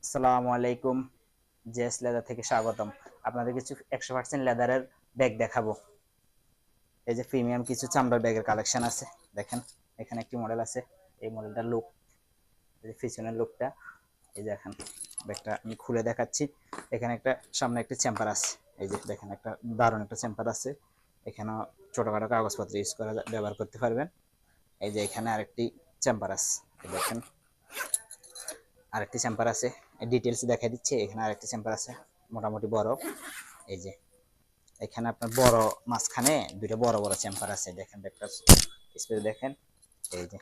আসসালামু আলাইকুম। JS leather থেকে স্বাগতম। আপনাদের কিছু 100% লেদারের ব্যাগ দেখাবো। এই যে প্রিমিয়াম কিছু চামড়ার ব্যাগের কালেকশন আছে। দেখেন, এখানে একটি মডেল আছে। এই মডেলটার লুক, এই যে পিছনের লুকটা, এই যে দেখেন ব্যাগটা আমি খুলে দেখাচ্ছি। এখানে একটা সামনে একটা চেম্বার আছে। এই যে দেখেন একটা দারুণ একটা চেম্বার আছে। এখানে ছোটখাটো কাগজপত্র ইউজ করা ব্যবহার করতে পারবেন। এই যে এখানে আরেকটি চেম্বার আছে। এই দেখেন আরেকটি চেম্বার আছে, ডিটেলস দেখা দিচ্ছে। এখানে আরেকটি চেম্বার আছে মোটামুটি বড়। এই যে এখানে আপনার বড় মাঝখানে দুটো বড় বড় চেম্বার আছে। দেখেন ব্যাগটার স্পেস দেখেন। এই যে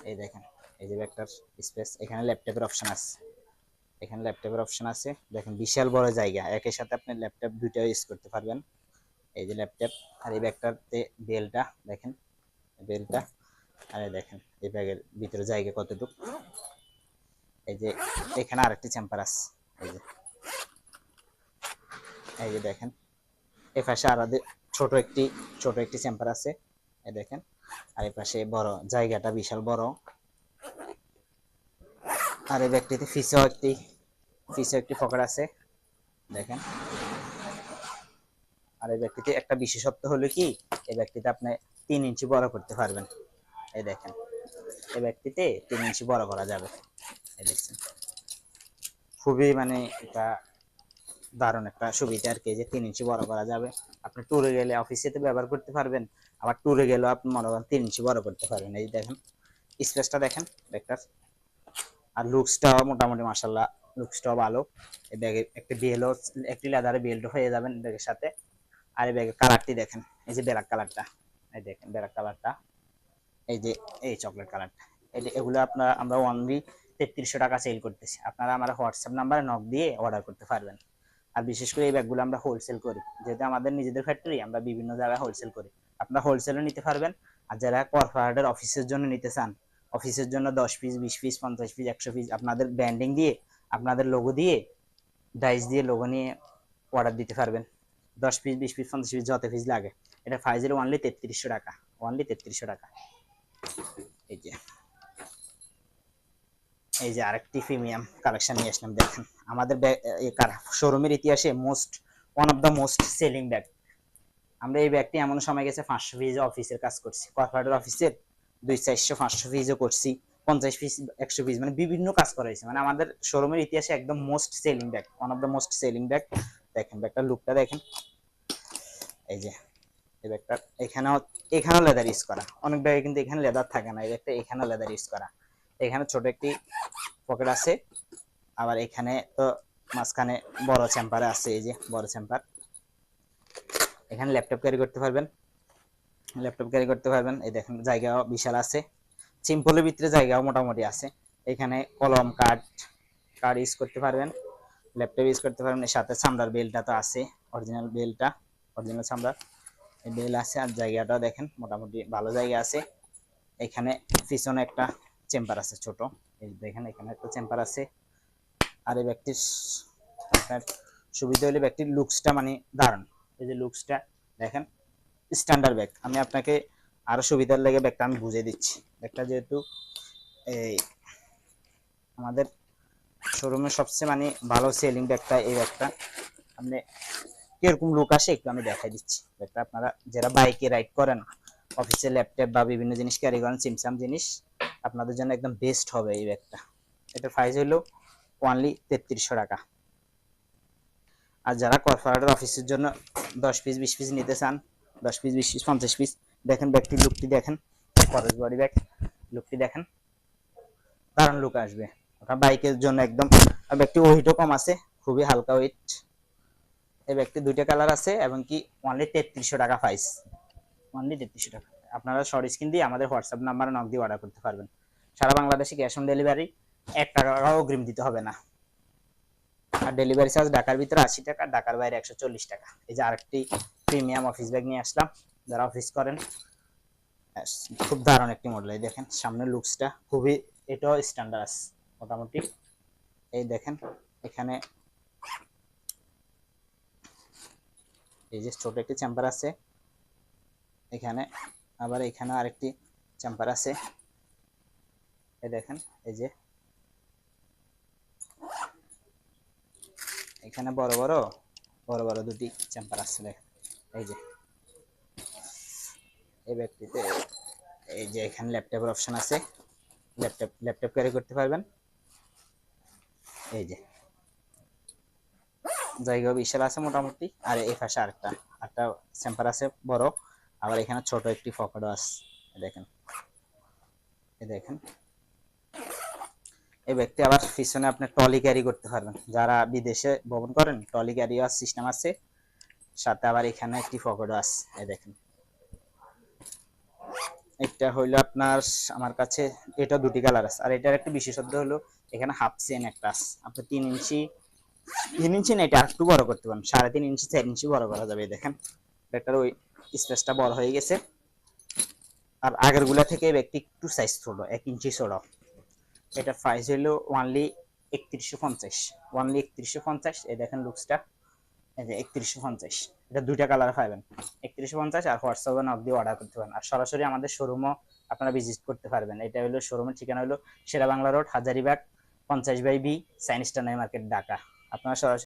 এই দেখেন, এই যে ব্যাগটার স্পেস। এখানে ল্যাপটপের অপশন আছে। এখানে ল্যাপটপের অপশন আছে। দেখেন বিশাল বড় জায়গা, একই সাথে আপনি ল্যাপটপ দুটো ইউজ করতে পারবেন। এই যে ল্যাপটপ। আর এই ব্যাগটাতে বেলটা দেখেন, বেলটা। আর এই দেখেন এই ব্যাগের ভিতরে জায়গা কতটুকু। এই যে এখানে আরেকটি চেম্বার আছে। এই যে এই যে দেখেন এই পাশে আর ছোট একটি চেম্বার আছে। এই দেখেন। আর এই পাশে বড় জায়গাটা বিশাল বড়। আর এই ব্যক্তিতে ফিসেও একটি পকেট আছে। দেখেন। আর এই ব্যক্তিতে একটা বিশেষত্ব হলো কি, এই ব্যক্তিতে আপনি 3 ইঞ্চি বড় করতে পারবেন। এই দেখেন, এই ব্যক্তিতে 3 ইঞ্চি বড় করা যাবে। এই দেখছেন, খুবই মানে এটা দারুণ একটা সুবিধা আর কি, যে 3 ইঞ্চি বড় করা যাবে। আপনি ট্যুরে গেলে অফিসে তো ব্যবহার করতে পারবেন, আবার ট্যুরে গেলেও আপনি মনে করেন 3 ইঞ্চি বড় করতে পারবেন। এই দেখেন স্পেসটা দেখেন ব্যাগটার। আর লুকসটাও মোটামুটি মাশাল্লাহ, লুকসটাও ভালো। এই ব্যাগে একটা বেলও, একটি লেদারের বেল্ট হয়ে যাবেন ব্যাগের সাথে। আর এই ব্যাগের কালারটি দেখেন, এই যে ব্ল্যাক কালারটা, এই দেখেন ব্ল্যাক কালারটা, এই যে এই চকলেট কালারটা। এগুলো আপনার আমরা অনলি 3300 টাকা সেল করতেছি। আপনারা আমার হোয়াটসঅ্যাপ নাম্বারে নক দিয়ে অর্ডার করতে পারবেন। আর বিশেষ করে এই ব্যাগগুলো আমরা হোলসেল করি, যেহেতু আমাদের নিজেদের ফ্যাক্টরি, আমরা বিভিন্ন জায়গায় হোলসেল করি। আপনারা হোলসেলও নিতে পারবেন। আর যারা কর্পোরেটের অফিসের জন্য নিতে চান, অফিসের জন্য 10 পিস, 20 পিস, 50 পিস, 100 পিস আপনাদের ব্র্যান্ডিং দিয়ে, আপনাদের লোগো দিয়ে, ডাইস দিয়ে লোগো নিয়ে অর্ডার দিতে পারবেন। 10 পিস, 20 পিস, 50 পিস, যত পিস লাগে। এটা ফাইজের অনলি 3300 টাকা, অনলি 3300 টাকা। এই যে এই যে আরেকটি প্রিমিয়াম কালেকশন নিয়ে আসলাম। দেখেন আমাদের শোরুমের ইতিহাসে one of the most selling bag. আমরা এই ব্যাগটি এমন সময় গেছে 500 পিস অফিসের কাজ করছি, কর্পোরেট অফিসের 200, 400, 500 পিসও করছি, 50 পিস, 100 পিস, মানে বিভিন্ন কাজ করা হয়েছে। মানে আমাদের শোরুমের ইতিহাসে একদম most selling bag, one of the most selling bag. দেখেন ব্যাগটার লুকটা দেখেন। এই যে এই ব্যাগটা, এখানেও লেদার ইউজ করা। অনেক ব্যাগে কিন্তু এখানে লেদার থাকে না, এই ব্যাগটা এখানেও লেদার ইউজ করা। এখানে ছোট একটি পকেট আছে। আবার এখানে তো মাঝখানে বড় চেম্বারে আছে, এই যে বড় চেম্বার। এখানে ল্যাপটপ ক্যারি করতে পারবেন। এই দেখেন জায়গাও বিশাল আছে। সিম্পলের ভিতরে জায়গাও মোটামুটি আছে। এখানে কলম, কার্ড ইউজ করতে পারবেন, ল্যাপটপ ইউজ করতে পারবেন। এর সাথে চামড়ার বেলটা তো আছে, অরিজিনাল বেলটা, অরিজিনাল চামড়ার এই বেল আছে। আর জায়গাটাও দেখেন মোটামুটি ভালো জায়গা আছে। এখানে পিছনে একটা চেম্বার আছে ছোট। এই দেখেন এখানে একটা চেম্বার আছে। আর এই ব্যক্তির আপনার সুবিধা হলে ব্যক্তির লুকসটা মানে দারুণ। এই যে লুকসটা দেখেন, স্ট্যান্ডার্ড ব্যাগ। আমি আপনাকে আরো সুবিধার লেগে ব্যাগটা আমি বুঝিয়ে দিচ্ছি। ব্যাগটা যেহেতু এই আমাদের শোরুমের সবচেয়ে মানে ভালো সেলিং ব্যাগটা, এই ব্যাগটা আপনি কিরকম লুক আসে একটু আমি দেখাই দিচ্ছি। ব্যাগটা আপনারা যারা বাইকে রাইড করেন, অফিসে ল্যাপটপ বা বিভিন্ন জিনিস ক্যারি করেন, সিমসাম জিনিস, আপনাদের জন্য একদম বেস্ট হবে এই ব্যাগটা। এটার প্রাইস হলো অনলি 3300 টাকা। আর যারা কর্পোরেটের অফিসের জন্য 10 পিস, 20 পিস নিতে চান, 10 পিস, 20 পিস, 50 পিস, দেখেন ব্যাগটির লুকটি দেখেন। ফরেজ বডি ব্যাগ, লুকটি দেখেন, দারুণ লুক আসবে। ওটা বাইকের জন্য একদম। আর ব্যাগটি ওয়েটও কম আছে, খুবই হালকা ওয়েট। এই ব্যাগটি দুইটা কালার আছে এবং কি অনলি 3300 টাকা প্রাইস, অনলি 3300 টাকা। আপনারা শর্ট স্ক্রিন দিয়ে আমাদের হোয়াটসঅ্যাপ নাম্বারে নক দিয়ে অর্ডার করতে পারবেন। সারা বাংলাদেশে ক্যাশ অন ডেলিভারি, 1 টাকাও অগ্রিম দিতে হবে না। আর ডেলিভারি চার্জ ঢাকার ভিতরে 80 টাকা, ঢাকার বাইরে 140 টাকা। এই যে আরেকটি প্রিমিয়াম অফিস ব্যাগ নিয়ে আসলাম। যারা অফিস করেন, খুব দারুণ একটি মডেল। এই দেখেন সামনের লুকসটা খুবই, এটাও স্ট্যান্ডার্ড আছে মোটামুটি। এই দেখেন এখানে এই যে ছোট একটি চেম্বার আছে এখানে। আবার এখানে আরেকটি চেম্বার আছে। এই দেখেন, এই যে এখানে বড় বড় দুটি চেম্বার আছে দেখেন। এই যে এই ব্যক্তিতে এই যে এখানে ল্যাপটপের অপশন আছে, ল্যাপটপ ক্যারি করতে পারবেন। এই যে জায়গা বিশাল আছে মোটামুটি। আর এই পাশে আরেকটা চেম্বার আছে বড়। আবার এখানে ছোট একটি পকেটও আছে, দেখেন। এই দেখেন এই ব্যক্তি আবার পিছনে আপনি ট্রলি ক্যারি করতে পারবেন, যারা বিদেশে ভ্রমণ করেন ট্রলি ক্যারি সিস্টেম আছে। সাথে আবার এখানে একটি পকেটও আছে, এই দেখেন। এটা হইলো আপনার, আমার কাছে এটা দুটি কালার আছে। আর এটার একটা বিশেষত্ব হলো এখানে হাফ চেন একটা আছে। আপনি 3 ইঞ্চি না, এটা একটু বড় করতে পারেন, 3.5 ইঞ্চি 4 ইঞ্চি বড় করা যাবে। দেখেন এটার ওই স্পেসটা বড় হয়ে গেছে। আর আগের গুলা থেকে ব্যক্তি একটু সাইজ ছোট, 1 ইঞ্চি ছোট। এটার প্রাইস হলো অনলি 3150, অনলি 3150। এই দেখেন লুকসটা, এই যে 3150। এটা দুইটা কালার পাবেন, 3150। আর হোয়াটসঅ্যাপে নক দিয়ে অর্ডার করতে পারেন। আর সরাসরি আমাদের শোরুমও আপনারা ভিজিট করতে পারবেন। এটা হলো শোরুমের ঠিকানা হলো Sher-e-Bangla road, Hazaribagh 50/B, science town market, Dhaka. আপনারা সরাসরি